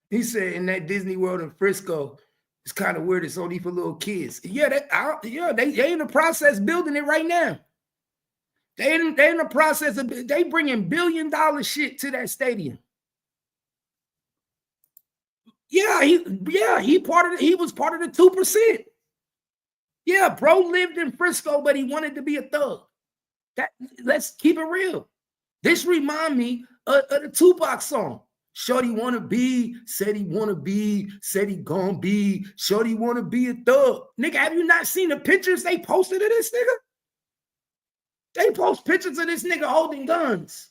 He said in that Disney World in Frisco, it's kind of weird. It's only for little kids. Yeah, they in the process building it right now. They in the process of they bringing $1 billion shit to that stadium. Yeah, he was part of the 2%. Yeah, bro lived in Frisco, but he wanted to be a thug. Let's keep it real. This remind me of the Tupac song. Shorty wanna be, said he wanna be, said he gonna be, Shorty wanna be a thug. Nigga, have you not seen the pictures they posted of this nigga? They post pictures of this nigga holding guns.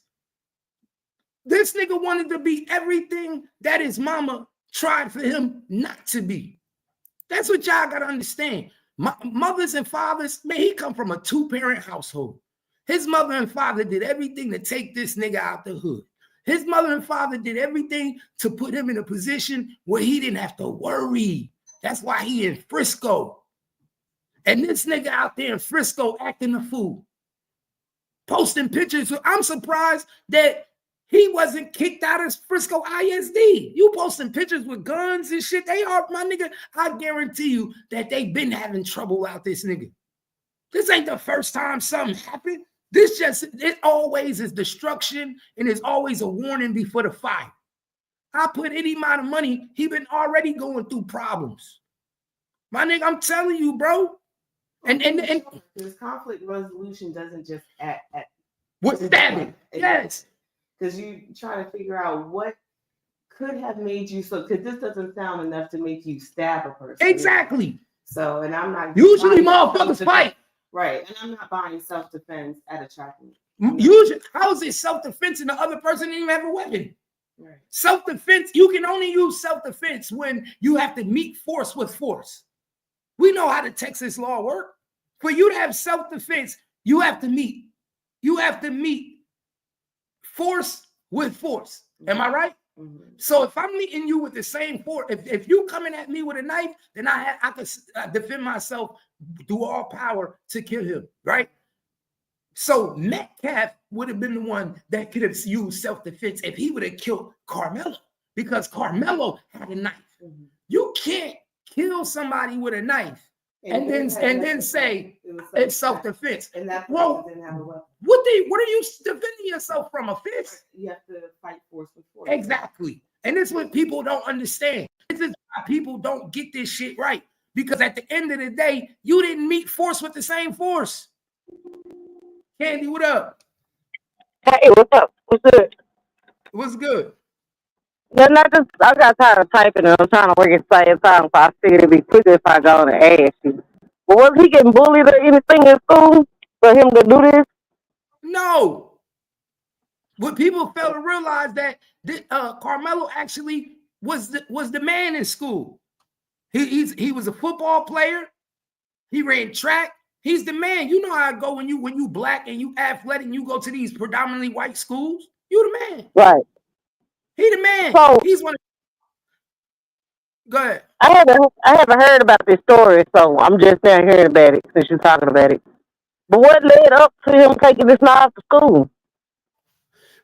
This nigga wanted to be everything that his mama tried for him not to be. That's what y'all gotta understand. Mothers and fathers, man, he come from a 2-parent household. His mother and father did everything to take this nigga out the hood. His mother and father did everything to put him in a position where he didn't have to worry. That's why he in Frisco. And this nigga out there in Frisco acting a fool. Posting pictures. I'm surprised that he wasn't kicked out of Frisco ISD. You posting pictures with guns and shit. They are, my nigga, I guarantee you that they've been having trouble out this nigga. This ain't the first time something happened. It always is destruction, and there's always a warning before the fire. I put any amount of money, he been already going through problems. My nigga, I'm telling you, bro. And this conflict resolution doesn't just at with stabbing. Yes. Because you try to figure out what could have made you so, because this doesn't sound enough to make you stab a person. Exactly. So, and I'm not usually motherfuckers fight. Right. And I'm not buying self-defense at a track meet. Usually, how is it self-defense and the other person didn't even have a weapon? Right. Self-defense, you can only use self-defense when you have to meet force with force. We know how the Texas law works. For you to have self-defense, you have to meet force with force. Am I right? Mm-hmm. So if I'm meeting you with the same force, if you coming at me with a knife, then I could defend myself through all power to kill him, right? So Metcalf would have been the one that could have used self-defense if he would have killed Karmelo, because Karmelo had a knife. Mm-hmm. You can't kill somebody with a knife and then say it's self-defense. And that person didn't have a weapon. What are you defending yourself from? A fist? You have to fight force with force. Exactly. And this is what people don't understand. This is why people don't get this shit right. Because at the end of the day, you didn't meet force with the same force. Candy, what up? Hey, what's up? What's good? What's good? I got tired of typing and I'm trying to work at the same time, so I figured it'd be quicker if I go and ask you. But was he getting bullied or anything in school for him to do this? No. What people fail to realize that Karmelo actually was the man in school. He was a football player. He ran track. He's the man. You know how it go when you black and you athletic and you go to these predominantly white schools. You the man. Right. He the man. So, he's one. Go ahead. I haven't heard about this story, so I'm just now hearing about it since you're talking about it. But what led up to him taking this knife to school?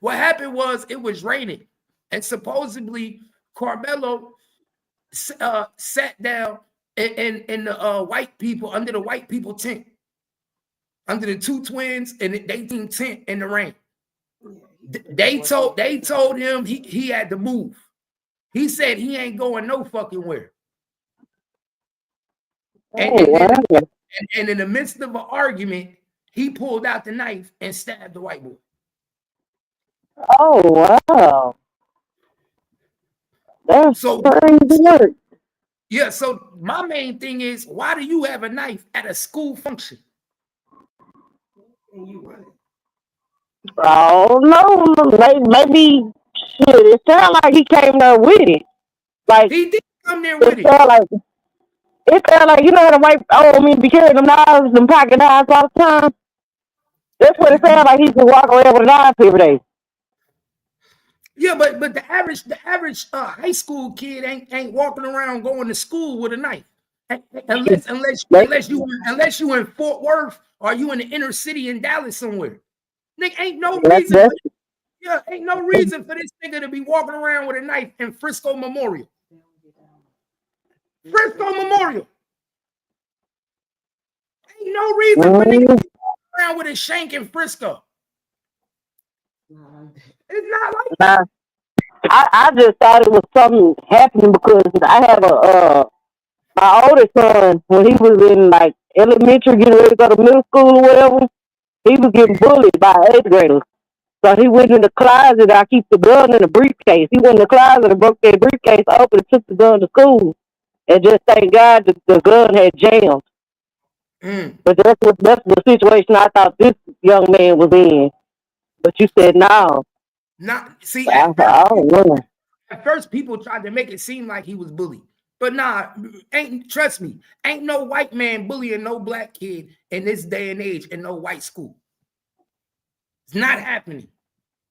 What happened was it was raining, and supposedly Karmelo sat down in the white people under the white people tent, under the two twins and they team tent in the rain. They told him he had to move. He said he ain't going no fucking where. And in the midst of an argument, he pulled out the knife and stabbed the white boy. Oh, wow. That's crazy work. Yeah, so my main thing is, why do you have a knife at a school function? And you run it. Oh, no. Maybe, shit, it sounded like he came there with it. Like, he did come there with it. It felt like, you know how the white be carrying them knives, them pocket knives all the time? That's what it sounded like. He could walk around with a knife every day. Yeah, but the average high school kid ain't walking around going to school with a knife, unless you in Fort Worth or you in the inner city in Dallas somewhere. Nigga, ain't no reason. Yeah, ain't no reason for this nigga to be walking around with a knife in Frisco Memorial. Frisco Memorial. Ain't no reason for niggas to be walking around with a shank in Frisco. It's not like Nah, I just thought it was something happening because I have my oldest son, when he was in like elementary, getting ready to go to middle school or whatever, he was getting bullied by 8th graders. So he went in the closet. I keep the gun in the briefcase. He went in the closet and broke that briefcase open and took the gun to school. And just thank God the gun had jammed. But that's the situation I thought this young man was in. But you said no. Not see I don't know. at first people tried to make it seem like he was bullied. But nah, trust me, ain't no white man bullying no black kid in this day and age in no white school. It's not happening.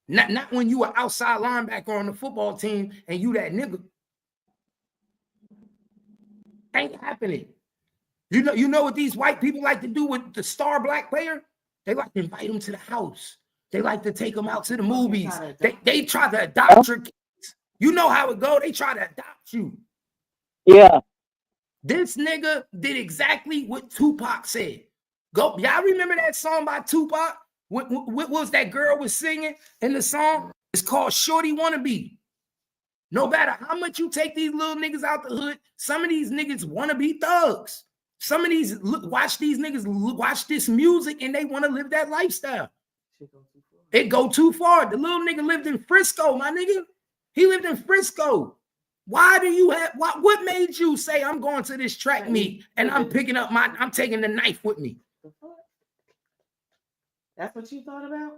Not when you are outside linebacker on the football team and you that nigga. Ain't happening. You know what these white people like to do with the star black player? They like to invite them to the house. They like to take them out to the movies. They try to adopt your kids. You know how it go. They try to adopt you. Yeah. This nigga did exactly what Tupac said. Go, y'all remember that song by Tupac? What was that girl was singing in the song? It's called Shorty Wannabe. No matter how much you take these little niggas out the hood, some of these niggas want to be thugs. Some of these watch these niggas watch this music and they want to live that lifestyle. It go too far. The little nigga lived in Frisco, my nigga. He lived in Frisco. Why do you have what made you say I'm going to this track meet and I'm taking the knife with me? That's what you thought about?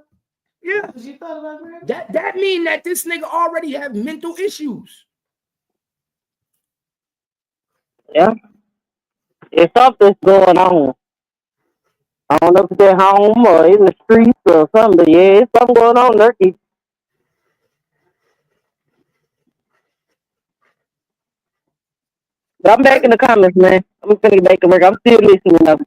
Yeah. That's what you thought about, Greg? That mean that this nigga already have mental issues. Yeah. If something's going on. I don't know if it's at home or in the streets or something, but yeah, it's something going on, Nurky. But I'm back in the comments, man. I'm gonna get back to work. I'm still listening though.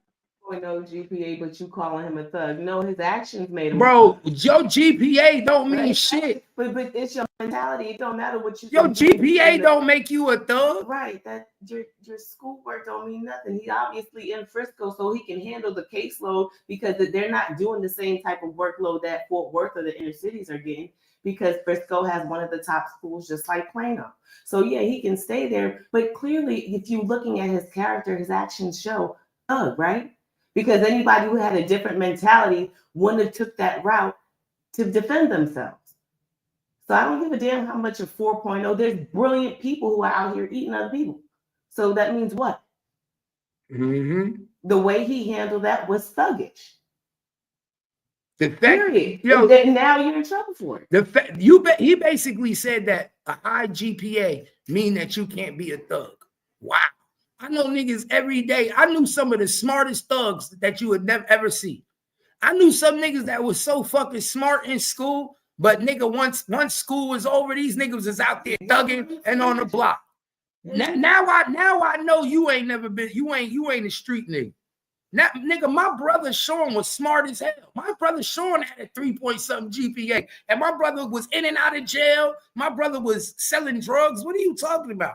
No GPA, but you calling him a thug. No, his actions made him. Bro, your GPA don't mean shit. But it's your mentality. It don't matter what you. Your GPA don't make you a thug. Right. That your schoolwork don't mean nothing. He obviously in Frisco, so he can handle the caseload because they're not doing the same type of workload that Fort Worth or the inner cities are getting. Because Frisco has one of the top schools, just like Plano. So yeah, he can stay there. But clearly, if you're looking at his character, his actions show thug, right? Because anybody who had a different mentality wouldn't have took that route to defend themselves. So I don't give a damn how much of 4.0. There's brilliant people who are out here eating other people. So that means what? Mm-hmm. The way he handled that was thuggish. The fact, period. Yo, now you're in trouble for it. He basically said that a high GPA mean that you can't be a thug. Wow. I know niggas every day. I knew some of the smartest thugs that you would never ever see. I knew some niggas that was so fucking smart in school, but nigga, once school was over, these niggas is out there thugging and on the block. Now I know you ain't never been. You ain't a street nigga. Now, nigga, my brother Sean was smart as hell. My brother Sean had a 3-point-something GPA, and my brother was in and out of jail. My brother was selling drugs. What are you talking about?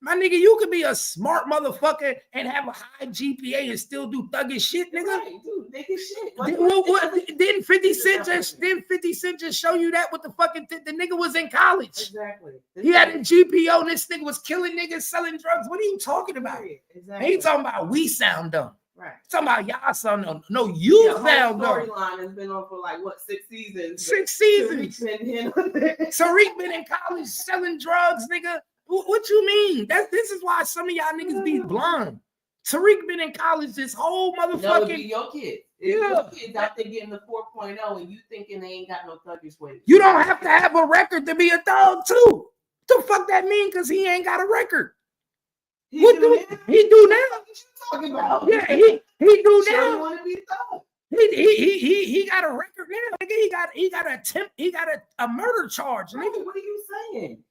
My nigga, you could be a smart motherfucker and have a high GPA and still do thuggish shit, nigga. Right, dude, nigga shit. Didn't 50 Cent just show you that with the fucking the nigga was in college? Exactly. He had a GPO and this nigga was killing niggas, selling drugs. What are you talking about? Exactly. Ain't talking about we sound dumb. Right. Talking about y'all sound dumb. No, you sound dumb. Storyline has been on for like what 6 seasons? 6 seasons. Tariq been in college selling drugs, nigga. What you mean? This is why some of y'all niggas be blind. Tariq been in college this whole motherfucking. No, your kid. Your kids out there getting the 4.0 and you thinking they ain't got no thuggish ways. You don't have to have a record to be a thug too. What the fuck that mean? Because he ain't got a record. He do now? What you talking about? Yeah, he do now. Sure you want to be a thug. He got a record now. Nigga, he got a murder charge. Nigga. What are you saying?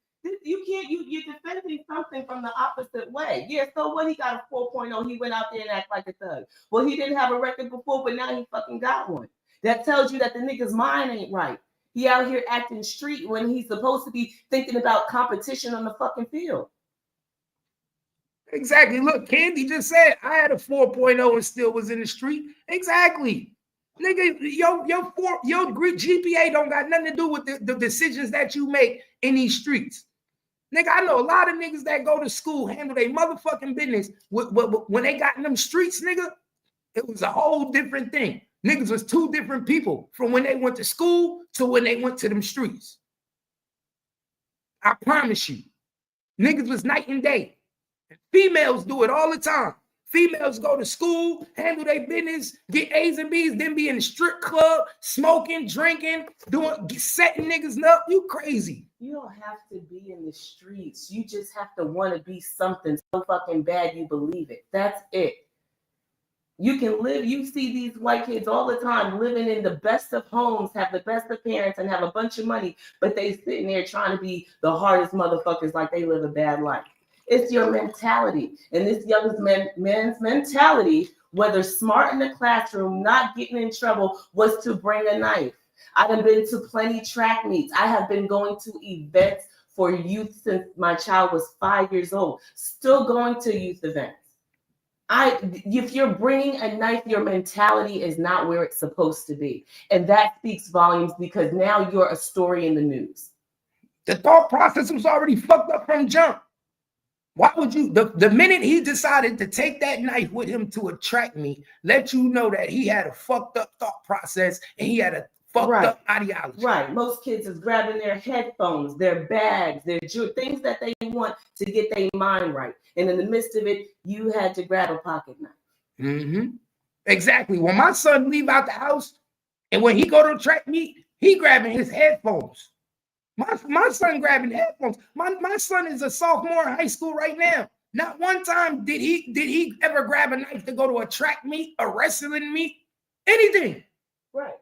You can't. You're defending something from the opposite way. Yeah. So what? He got a 4.0. He went out there and act like a thug. Well, he didn't have a record before, but now he fucking got one. That tells you that the nigga's mind ain't right. He out here acting street when he's supposed to be thinking about competition on the fucking field. Exactly. Look, Candy just said I had a 4.0 and still was in the street. Exactly. Nigga, your GPA don't got nothing to do with the decisions that you make in these streets. Nigga, I know a lot of niggas that go to school, handle their motherfucking business. When they got in them streets, nigga, it was a whole different thing. Niggas was two different people from when they went to school to when they went to them streets. I promise you. Niggas was night and day. And females do it all the time. Females go to school, handle their business, get A's and B's, then be in the strip club, smoking, drinking, setting niggas up. You crazy. You don't have to be in the streets. You just have to want to be something so fucking bad you believe it. That's it. You can live, you see these white kids all the time living in the best of homes, have the best of parents, and have a bunch of money, but they sitting there trying to be the hardest motherfuckers like they live a bad life. It's your mentality. And this young man's mentality, whether smart in the classroom, not getting in trouble, was to bring a knife. I have been to plenty track meets. I have been going to events for youth since my child was 5 years old, still going to youth events. If you're bringing a knife, your mentality is not where it's supposed to be. And that speaks volumes because now you're a story in the news. The thought process was already fucked up from jump. Why would you, the minute he decided to take that knife with him to a track meet, let you know that he had a fucked up thought process and he had a fucked up ideology. Right. Most kids is grabbing their headphones, their bags, their things that they want to get their mind right. And in the midst of it, you had to grab a pocket knife. Mm-hmm. Exactly. When my son leave out the house and when he go to a track meet, he grabbing his headphones. My son grabbing headphones. My son is a sophomore in high school right now. Not one time did he ever grab a knife to go to a track meet, a wrestling meet, anything. Right.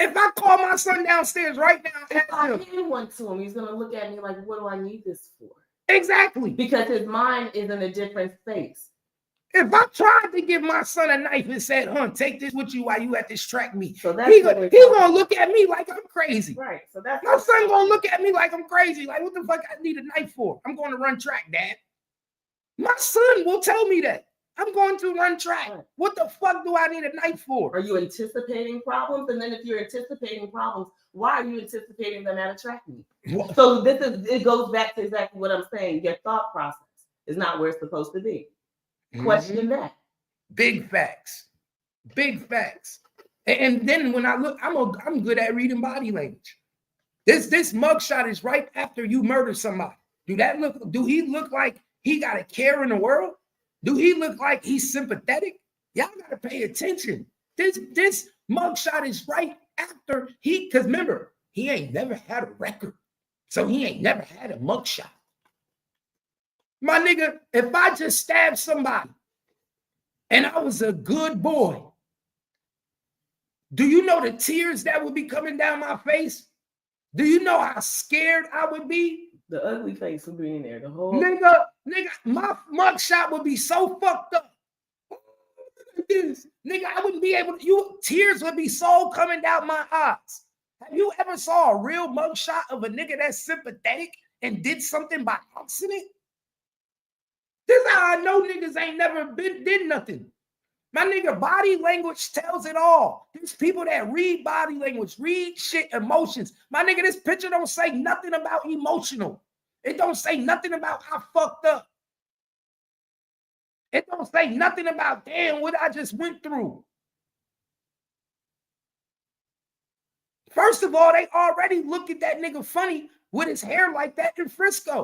If I call my son downstairs right now, if I hand one to him, he's gonna look at me like, "What do I need this for?" Exactly. Because his mind is in a different space. If I tried to give my son a knife and said, take this with you while you at this track meet, so he's gonna look at me like I'm crazy. Right. So that's my son gonna look at me like I'm crazy. Like, what the fuck I need a knife for? I'm going to run track, Dad. My son will tell me that. I'm going to run track. Right. What the fuck do I need a knife for? Are you anticipating problems? And then if you're anticipating problems, why are you anticipating them at a track meet? What? So it goes back to exactly what I'm saying. Your thought process is not where it's supposed to be. Question that. Big facts. Big facts. And then when I look, I'm good at reading body language. This mugshot is right after you murder somebody. Do he look like he got a care in the world? Do he look like he's sympathetic? Y'all gotta pay attention. This mugshot is right after because remember, he ain't never had a record. So he ain't never had a mugshot. My nigga, if I just stabbed somebody and I was a good boy, do you know the tears that would be coming down my face? Do you know how scared I would be? The ugly face would be in there. The whole nigga, my mugshot would be so fucked up. This nigga, I wouldn't be able to. Tears would be so coming down my eyes. Have you ever saw a real mugshot of a nigga that's sympathetic and did something by accident? This is how I know niggas ain't never did nothing. My nigga, body language tells it all. There's people that read body language, read shit, emotions. My nigga, this picture don't say nothing about emotional. It don't say nothing about how fucked up. It don't say nothing about, damn, what I just went through. First of all, they already look at that nigga funny with his hair like that in Frisco.